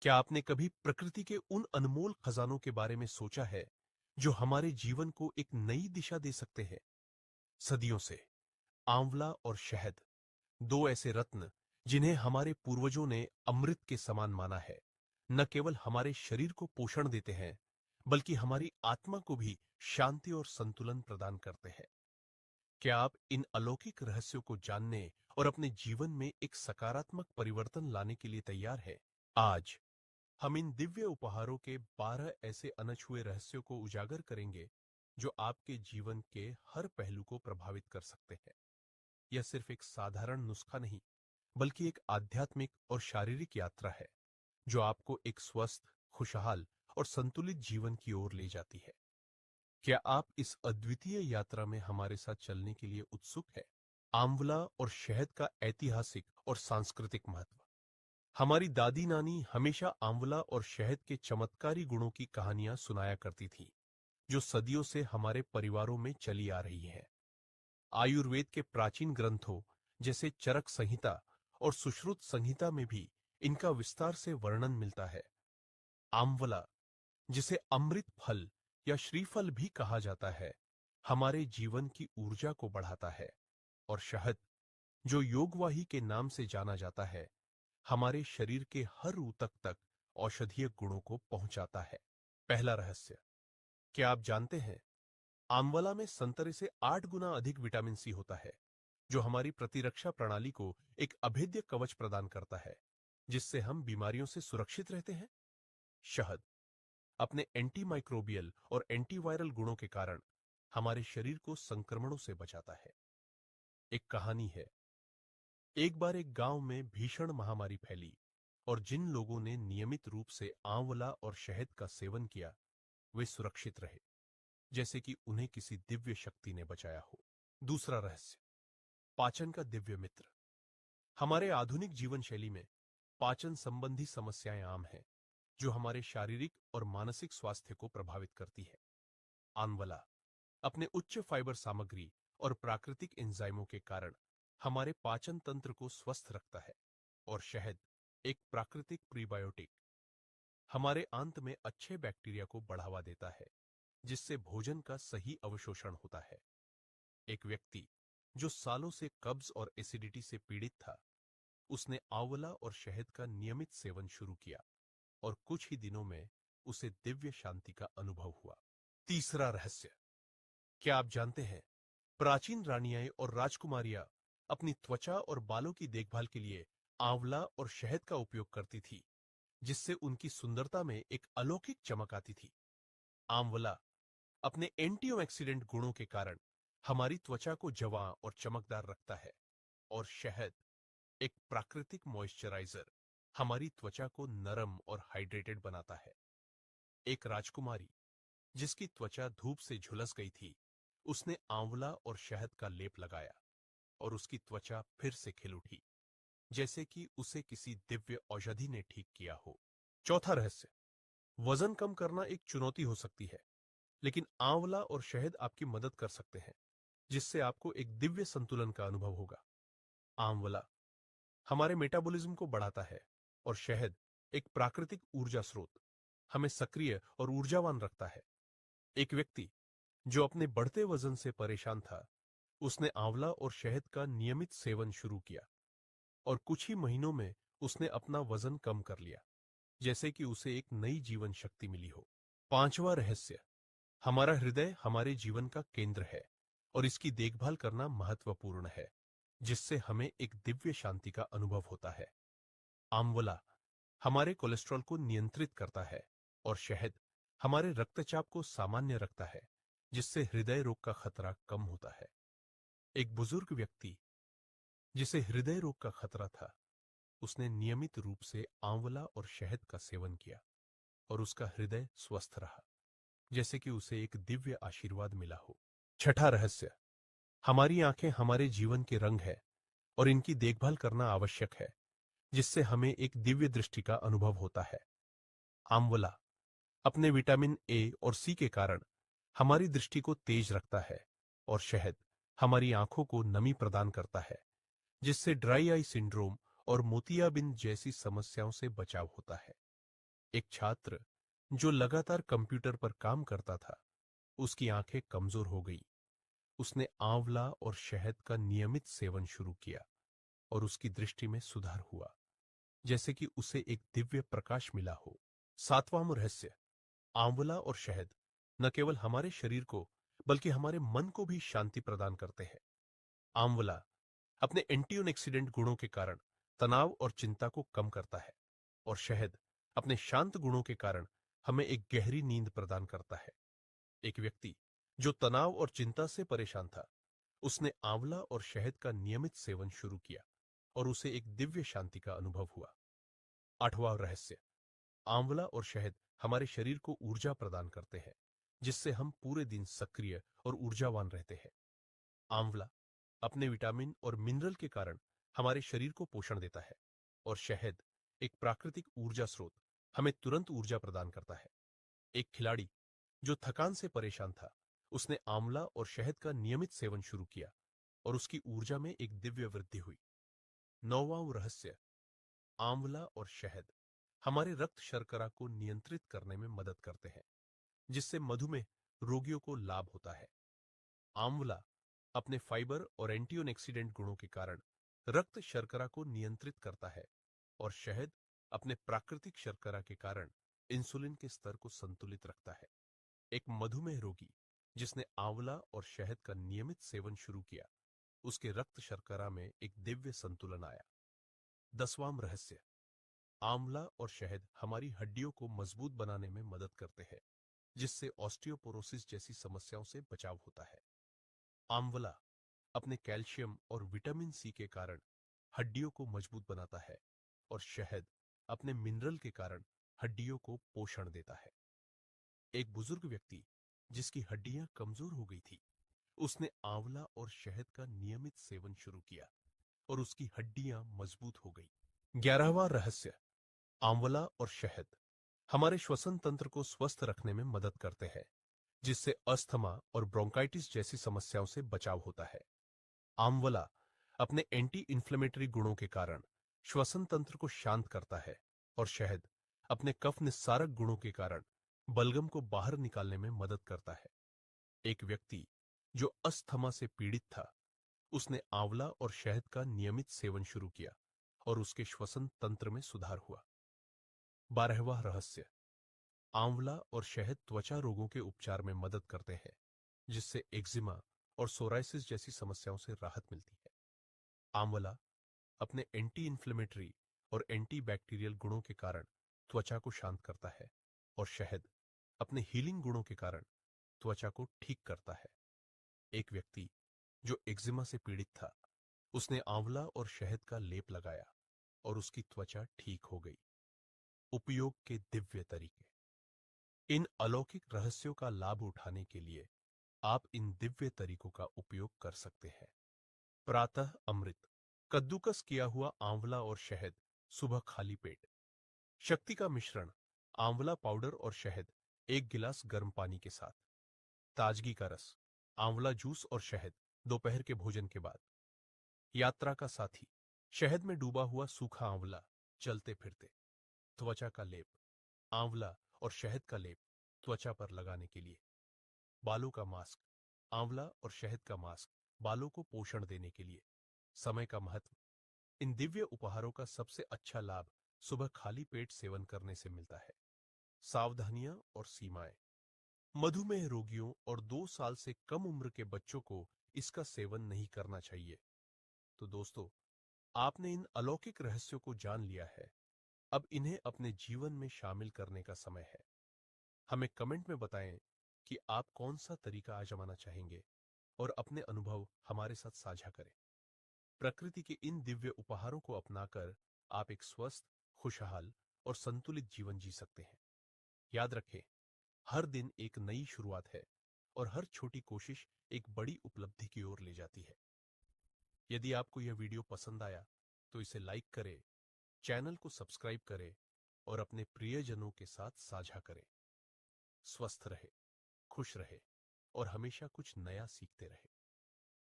क्या आपने कभी प्रकृति के उन अनमोल खजानों के बारे में सोचा है जो हमारे जीवन को एक नई दिशा दे सकते हैं? सदियों से आंवला और शहद, दो ऐसे रत्न जिन्हें हमारे पूर्वजों ने अमृत के समान माना है, न केवल हमारे शरीर को पोषण देते हैं, बल्कि हमारी आत्मा को भी शांति और संतुलन प्रदान करते हैं। क्या आप इन अलौकिक रहस्यों को जानने और अपने जीवन में एक सकारात्मक परिवर्तन लाने के लिए तैयार हैं? आज हम इन दिव्य उपहारों के 12 ऐसे अनछुए रहस्यों को उजागर करेंगे जो आपके जीवन के हर पहलू को प्रभावित कर सकते हैं। यह सिर्फ एक साधारण नुस्खा नहीं, बल्कि एक आध्यात्मिक और शारीरिक यात्रा है जो आपको एक स्वस्थ, खुशहाल और संतुलित जीवन की ओर ले जाती है। क्या आप इस अद्वितीय यात्रा में हमारे साथ चलने के लिए उत्सुक हैं? आंवला और शहद का ऐतिहासिक और सांस्कृतिक महत्व। हमारी दादी नानी हमेशा आंवला और शहद के चमत्कारी गुणों की कहानियां सुनाया करती थीं, जो सदियों से हमारे परिवारों में चली आ रही हैं। आयुर्वेद के प्राचीन ग्रंथों जैसे चरक संहिता और सुश्रुत संहिता में भी इनका विस्तार से वर्णन मिलता है। आंवला, जिसे अमृत फल या श्रीफल भी कहा जाता है, हमारे जीवन की ऊर्जा को बढ़ाता है, और शहद, जो योगवाही के नाम से जाना जाता है, हमारे शरीर के हर ऊतक तक औषधीय गुणों को पहुंचाता है। पहला रहस्य, क्या आप जानते हैं आंवला में संतरे से 8 गुना अधिक विटामिन सी होता है, जो हमारी प्रतिरक्षा प्रणाली को एक अभेद्य कवच प्रदान करता है, जिससे हम बीमारियों से सुरक्षित रहते हैं। शहद अपने एंटीमाइक्रोबियल और एंटीवायरल गुणों के कारण हमारे शरीर को संक्रमणों से बचाता है। एक कहानी है, एक बार एक गांव में भीषण महामारी फैली और जिन लोगों ने नियमित रूप से आंवला और शहद का सेवन किया, वे सुरक्षित रहे, जैसे कि उन्हें किसी दिव्य शक्ति ने बचाया हो। दूसरा रहस्य, पाचन का दिव्य मित्र। हमारे आधुनिक जीवन शैली में पाचन संबंधी समस्याएं आम हैं, जो हमारे शारीरिक और मानसिक स्वास्थ्य को प्रभावित करती है। आंवला अपने उच्च फाइबर सामग्री और प्राकृतिक एंजाइमों के कारण हमारे पाचन तंत्र को स्वस्थ रखता है, और शहद, एक प्राकृतिक प्रीबायोटिक, हमारे आंत में अच्छे बैक्टीरिया को बढ़ावा देता है, जिससे भोजन का सही अवशोषण होता है। एक व्यक्ति जो सालों से कब्ज और एसिडिटी से पीड़ित था, उसने आंवला और शहद का नियमित सेवन शुरू किया और कुछ ही दिनों में उसे दिव्य शांति का अनुभव हुआ। तीसरा रहस्य, क्या आप जानते हैं प्राचीन रानियां और राजकुमारियां अपनी त्वचा और बालों की देखभाल के लिए आंवला और शहद का उपयोग करती थी, जिससे उनकी सुंदरता में एक अलौकिक चमक आती थी। आंवला अपने एंटीऑक्सीडेंट गुणों के कारण हमारी त्वचा को जवां और चमकदार रखता है, और शहद, एक प्राकृतिक मॉइस्चराइजर, हमारी त्वचा को नरम और हाइड्रेटेड बनाता है। एक राजकुमारी जिसकी त्वचा धूप से झुलस गई थी, उसने आंवला और शहद का लेप लगाया और उसकी त्वचा फिर से खिल उठी, जैसे कि उसे किसी दिव्य औषधि ने ठीक किया हो। चौथा रहस्य, वजन कम करना एक चुनौती हो सकती है, लेकिन आंवला और शहद आपकी मदद कर सकते हैं, जिससे आपको एक दिव्य संतुलन का अनुभव होगा। आंवला हमारे मेटाबॉलिज्म को बढ़ाता है, और शहद, एक प्राकृतिक ऊर्जा स्रोत, हमें सक्रिय और ऊर्जावान रखता है। एक व्यक्ति जो अपने बढ़ते वजन से परेशान था, उसने आंवला और शहद का नियमित सेवन शुरू किया, और कुछ ही महीनों में उसने अपना वजन कम कर लिया, जैसे कि उसे एक नई जीवन शक्ति मिली हो। पांचवा रहस्य, हमारा हृदय हमारे जीवन का केंद्र है और इसकी देखभाल करना महत्वपूर्ण है, जिससे हमें एक दिव्य शांति का अनुभव होता है। आंवला हमारे कोलेस्ट्रॉल को नियंत्रित करता है, और शहद हमारे रक्तचाप को सामान्य रखता है, जिससे हृदय रोग का खतरा कम होता है। एक बुजुर्ग व्यक्ति जिसे हृदय रोग का खतरा था, उसने नियमित रूप से आंवला और शहद का सेवन किया, और उसका हृदय स्वस्थ रहा, जैसे कि उसे एक दिव्य आशीर्वाद मिला हो। छठा रहस्य, हमारी आंखें हमारे जीवन के रंग है और इनकी देखभाल करना आवश्यक है, जिससे हमें एक दिव्य दृष्टि का अनुभव होता है। आंवला अपने विटामिन ए और सी के कारण हमारी दृष्टि को तेज रखता है, और शहद हमारी आंखों को नमी प्रदान करता है, जिससे ड्राई आई सिंड्रोम और मोतियाबिंद जैसी समस्याओं से बचाव होता है। एक छात्र जो लगातार कंप्यूटर पर काम करता था, उसकी आंखें कमजोर हो गई। उसने आंवला और शहद का नियमित सेवन शुरू किया और उसकी दृष्टि में सुधार हुआ, जैसे कि उसे एक दिव्य प्रकाश मिला हो। सातवां रहस्य, आंवला और शहद न केवल हमारे शरीर को बल्कि हमारे मन को भी शांति प्रदान करते हैं। आंवला अपने एंटीऑक्सीडेंट गुणों के कारण तनाव और चिंता को कम करता है और शहद अपने शांत गुणों के कारण हमें एक गहरी नींद प्रदान करता है। एक व्यक्ति जो तनाव और चिंता से परेशान था, उसने आंवला और शहद का नियमित सेवन शुरू किया और उसे एक दिव्य शांति का अनुभव हुआ। आठवां रहस्य, आंवला और शहद हमारे शरीर को ऊर्जा प्रदान करते हैं, जिससे हम पूरे दिन सक्रिय और ऊर्जावान रहते हैं। आंवला अपने विटामिन और मिनरल के कारण हमारे शरीर को पोषण देता है और शहद एक प्राकृतिक ऊर्जा स्रोत हमें तुरंत ऊर्जा प्रदान करता है। एक खिलाड़ी जो थकान से परेशान था, उसने आंवला और शहद का नियमित सेवन शुरू किया और उसकी ऊर्जा में एक दिव्य वृद्धि हुई। नौवां रहस्य, आंवला और शहद हमारे रक्त शर्करा को नियंत्रित करने में मदद करते हैं, जिससे मधुमेह रोगियों को लाभ होता है। आंवला अपने फाइबर और एंटीऑक्सीडेंट गुणों के कारण रक्त शर्करा को नियंत्रित करता है और शहद अपने प्राकृतिक शर्करा के कारण इंसुलिन के स्तर को संतुलित रखता है। एक मधुमेह रोगी जिसने आंवला और शहद का नियमित सेवन शुरू किया, उसके रक्त शर्करा में एक दिव्य संतुलन आया। 10वां रहस्य, आंवला और शहद हमारी हड्डियों को मजबूत बनाने में मदद करते हैं, जिससे ऑस्टियोपोरोसिस जैसी समस्याओं से बचाव होता है। आंवला अपने कैल्शियम और विटामिन सी के कारण हड्डियों को मजबूत बनाता है और शहद अपने मिनरल के कारण हड्डियों को पोषण देता है। एक बुजुर्ग व्यक्ति जिसकी हड्डियां कमजोर हो गई थी, उसने आंवला और शहद का नियमित सेवन शुरू किया और उसकी हड्डियां मजबूत हो गई। 11वां रहस्य, आंवला और शहद हमारे श्वसन तंत्र को स्वस्थ रखने में मदद करते हैं, जिससे अस्थमा और ब्रोंकाइटिस जैसी समस्याओं से बचाव होता है। आंवला अपने एंटी इंफ्लेमेटरी गुणों के कारण श्वसन तंत्र को शांत करता है और शहद अपने कफ निस्सारक गुणों के कारण बलगम को बाहर निकालने में मदद करता है। एक व्यक्ति जो अस्थमा से पीड़ित था, उसने आंवला और शहद का नियमित सेवन शुरू किया और उसके श्वसन तंत्र में सुधार हुआ। 12वां रहस्य, आंवला और शहद त्वचा रोगों के उपचार में मदद करते हैं, जिससे एक्जिमा और सोराइसिस जैसी समस्याओं से राहत मिलती है। आंवला अपने एंटी इंफ्लेमेटरी और एंटी बैक्टीरियल गुणों के कारण त्वचा को शांत करता है और शहद अपने हीलिंग गुणों के कारण त्वचा को ठीक करता है। एक व्यक्ति जो एक्जिमा से पीड़ित था, उसने आंवला और शहद का लेप लगाया और उसकी त्वचा ठीक हो गई। उपयोग के दिव्य तरीके। इन अलौकिक रहस्यों का लाभ उठाने के लिए आप इन दिव्य तरीकों का उपयोग कर सकते हैं। प्रातः अमृत, कद्दूकस किया हुआ आंवला और शहद सुबह खाली पेट। शक्ति का मिश्रण, आंवला पाउडर और शहद 1 गिलास गर्म पानी के साथ। ताजगी का रस, आंवला जूस और शहद दोपहर के भोजन के बाद। यात्रा का साथी, शहद में डूबा हुआ सूखा आंवला चलते फिरते। त्वचा का लेप, आंवला और शहद का लेप त्वचा पर लगाने के लिए। बालों का मास्क, आंवला और शहद का मास्क बालों को पोषण देने के लिए। समय का महत्व, इन दिव्य उपहारों का सबसे अच्छा लाभ सुबह खाली पेट सेवन करने से मिलता है। सावधानियां और सीमाएं, मधुमेह रोगियों और 2 साल से कम उम्र के बच्चों को इसका सेवन नहीं करना चाहिए। तो दोस्तों, आपने इन अलौकिक रहस्यों को जान लिया है। अब इन्हें अपने जीवन में शामिल करने का समय है। हमें कमेंट में बताएं कि आप कौन सा तरीका आजमाना चाहेंगे और अपने अनुभव हमारे साथ साझा करें। प्रकृति के इन दिव्य उपहारों को अपनाकर आप एक स्वस्थ, खुशहाल और संतुलित जीवन जी सकते हैं। याद रखें, हर दिन एक नई शुरुआत है और हर छोटी कोशिश एक बड़ी उपलब्धि की ओर ले जाती है। यदि आपको यह वीडियो पसंद आया तो इसे लाइक करें, चैनल को सब्सक्राइब करें और अपने प्रियजनों के साथ साझा करें। स्वस्थ रहे, खुश रहे और हमेशा कुछ नया सीखते रहे।